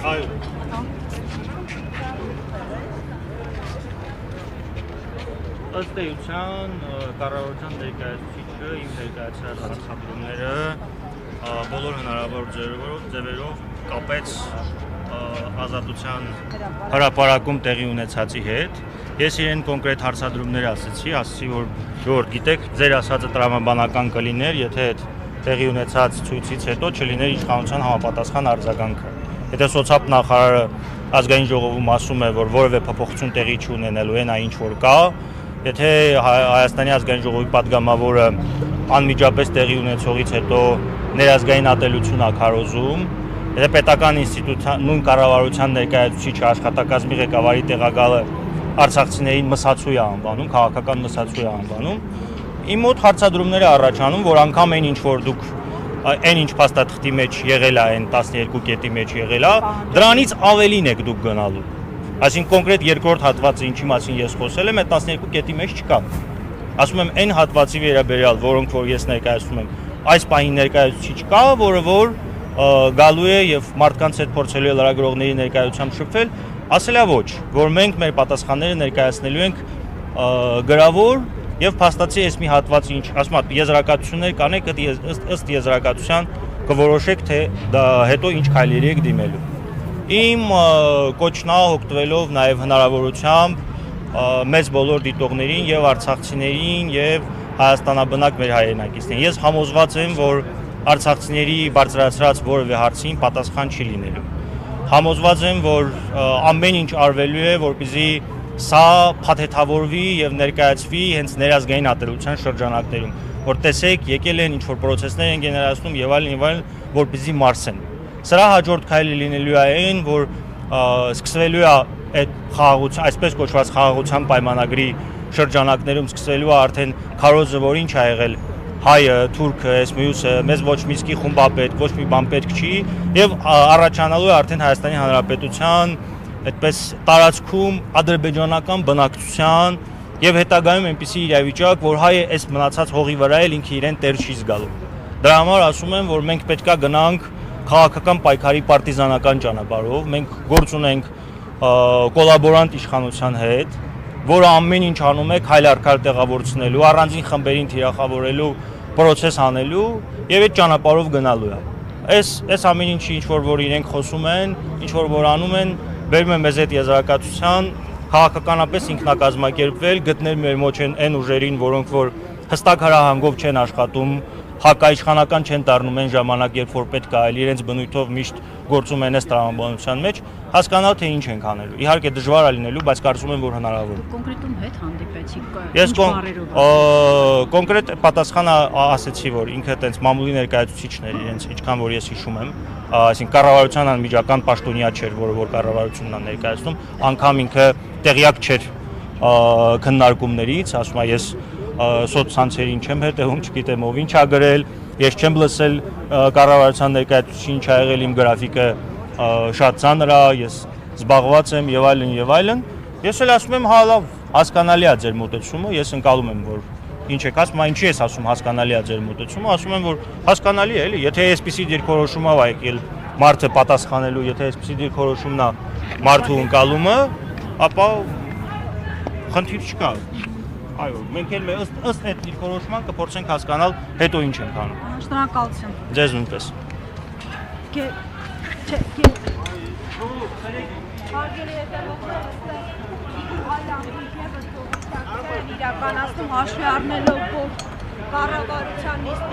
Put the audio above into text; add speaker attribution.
Speaker 1: Այո։ Ըստ էության կառավարության ներկայացուցիչը իմ ներկայացրած հարցադրումները բոլոր հնարավոր ձևերով կապեց ազատության հրապարակում տեղի ունեցածի հետ։ Ես իրեն կոնկրետ հարցադրումներ ասացի, որ գիտեք, ձեր ասածը տրամաբանական կլիներ, եթե այդ տեղի ունեցած ցույցից հետո չլիներ իշխանության համապատասխան արձագանքը։ Եթե սոցիալ նախարարը ազգային ժողովում ասում է, որ որևէ փոփոխություն տեղի չունենելու է, նա ինչ որ կա, եթե Հայաստանի ազգային ժողովի падգամավորը անմիջապես տեղի ունեցողից հետո ներազգային ատելություն ա քարոզում, եթե պետական ինստիտուտան նույն կառավարության ներկայացուցիչը աշխատակազմի ղեկավարի տեղակալը արցախցիներին մսացույ է անվանում, քաղաքական մսացույ է անվանում, իմ մոտ հարցադրումներ է առաջանում, որ անգամ այն ինչ որ դուք այն ինչ փաստաթղթի մեջ եղել է, այն 12 կետի մեջ եղել է, դրանից ավելին եք դուք գնալու։ Այսինքն կոնկրետ երկրորդ հատվածը ինչի մասին ես խոսել եմ, այդ 12 կետի մեջ չկա։ Ասում եմ այն հատվածի վերաբերյալ, որոնք որ ես ներկայացնում եմ, այս պահին ներկայացուցիչ կա, որը գալու է եւ մարդկանց հետ փորձելու է լրագրողների ներկայությամբ շփվել, ասել է ոչ, որ մենք մեր պատասխանները ներկայացնելու ենք գրավոր եւ փաստացի այս մի հատվածը ինչ, ասում եմ, եզրակացություններ կանեք, ըստ եզրակացության կորոշեք թե հետո ինչ քայլերի եք դիմելու։ Իմ կոչնա օգտվելով նաեւ հնարավորությամբ մեծ բոլոր դիտողներին եւ արցախցիներին եւ հայաստանաբնակ մեր հայրենակիցներին ես համոզված եմ, որ արցախցիների բարձրացրած որևէ հարցին պատասխան չի լինելու։ Համոզված եմ, որ ամեն ինչ արվելու է, որպեսզի սա փաթեթավորվի եւ ներկայացվի հենց ներազգային ատելության շրջանակներում, որ տեսեք, եկել են ինչ որ պրոցեսներ են գեներացնում եւ այլն, որպեսզի մարսեն։ Սրա հաջորդ քայլը լինելու է այն, որ սկսվելու է այդ խաղաղության, այսպես կոչված խաղաղության պայմանագրի շրջանակներում սկսվելու է արդեն քարոզը, որ ինչ ա եղել հայը, թուրքը, այս մյուսը, մեզ ոչ միսկի խումբա պետք, ոչ մի բան պետք չի եւ առաջանալու է արդեն Հայաստանի Հանրապետության այդպես տարածքում ադրբեջանական բնակչության եւ հետագայում այնպիսի իրավիճակ, որ հայը այս մնացած հողի վրա էլ ինքը իրեն տեր չի զգալու։ Դրա համար ասում եմ, որ մենք պետքա գնանք քաղաքական պայքարի պարտիզանական ճանապարհով, մենք գործ ունենք կոլաբորանտ իշխանության հետ, որը ամեն ինչ անում է քայլ առ քայլ տեղավորցնելու, առանձին խմբերին թիրախավորելու, պրոցես անելու եւ այդ ճանապարհով գնալու է։ Այս ամեն ինչի ինչ որ իրենք խոսում են, ինչ որ անում են, բերում է մեզ այդ եզրակացության քաղաքականապես ինքնակազմակերպվել, գտնել մեր մոտ այն ուժերին, որոնք որ հստակ հրահանգով չեն աշխատում, հակաիշխանական չեն դառնում այն ժամանակ, երբ որ պետք է, այլ իրենց բնույթով միշտ գործում են այս տրամաբանության մեջ, հասկանալ թե ինչ ենք անելու։ Իհարկե դժվար է լինելու, բայց կարծում եմ, որ հնարավոր է։
Speaker 2: Կոնկրետում հետ հանդիպեցիք,
Speaker 1: Ես կոնկրետ պատասխանը ասեցի, որ ինքը տենց մամուլի ներկայացուցիչն էր իրենց, ինչքան որ ես հիշում եմ, այսինքն կառավարության անմիջական պաշտոնյա չէր, որը կառավարությունն է ներկայացնում, անգամ ինքը տեղյակ չէր քննարկումներից, ասում եմ, ես սոցցանցերին չեմ հետևում, չգիտեմ ով ինչ ա գրել, ես չեմ լսել կառավարության ներկայացուցիչի ինչ ա եղել, իմ գրաֆիկը շատ ծանր է, ես զբաղված եմ եւ այլն եւ այլն։ Ես էլ ասում եմ, հա լավ, հասկանալի է ձեր մոտեցումը, ես ընկալում եմ, որ ինչ եք ասում, ինչի ես ասում հասկանալի է ձեր մոտեցումը, ասում եմ, որ հասկանալի է, էլի, եթե այսպիսի դիրքորոշում ա եկել մարդը պատասխանելու, եթե այսպիսի դիրքորոշումն է մարդու ընկալումը, ապա խնդիր չկա։ Այո, մենք էլ ըստ այդ դիրքորոշման կփորձենք հասկանալ հետո ինչ ենք անում։
Speaker 2: Շնորհակալություն։
Speaker 1: Ձեզ նույնպես։
Speaker 2: Հարգելի հետևողներ, այլ ամբողջ եւս իրականացնում հաշվի առնելով, որ կառավարության նիստի